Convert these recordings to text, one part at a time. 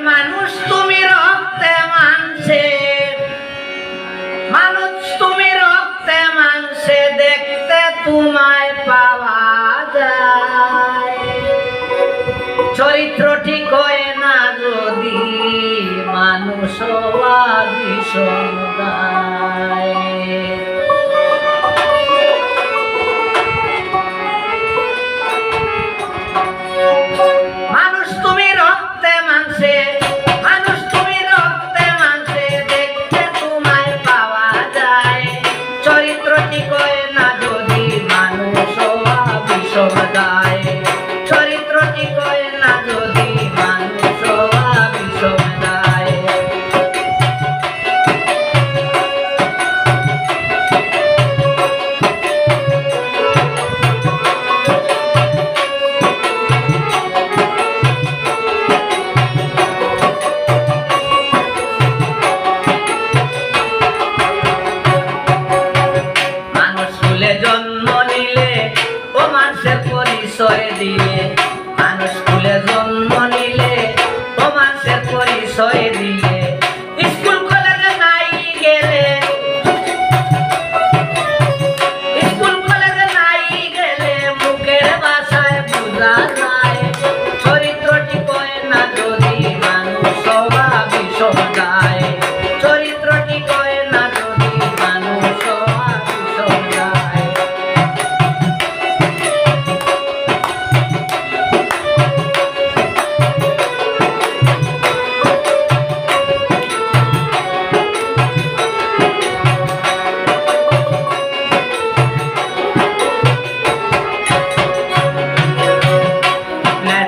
মানুষ তুমি রক্তে মানছে, মানুষ তুমি রক্তে মানছে, দেখতে তোমায় পাওয়া যায়। চরিত্র ঠিক হয় না যদি মানুষ বিষমদায়। মানুষ তুমি রক্তে মানছে, মানুষ তুমি রক্তে মানছে, দেখতে তোমায় পাওয়া যায়। চরিত্র ঠিক হয় না যদি মানুষ বিষমদায়। চরিত্র ঠিক হয় না যদি মানুষ বিষমদায়। জন্ম নিলে ও মানুষের পরিচয় দিয়ে, মানুষ স্কুলে জন্ম নিলে ও মানুষের পরিচয় দিয়ে। স্কুল কলেজে নাই গেলে, স্কুল কলেজে নাই গেলে মুখের ভাষায় বোঝা যায়। চরিত্র ঠিক হয় না যদি মানুষ বিষমদায়। চরিত্র ঠিক হয় না যদি মানুষ বিষমদায়।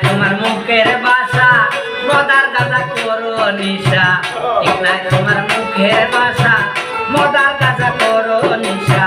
তোমার মুখের ভাষা মদার গাঁজা করো নিশা, ঠিক না? তোমার মুখের ভাষা মদার গাঁজা করো নিশা।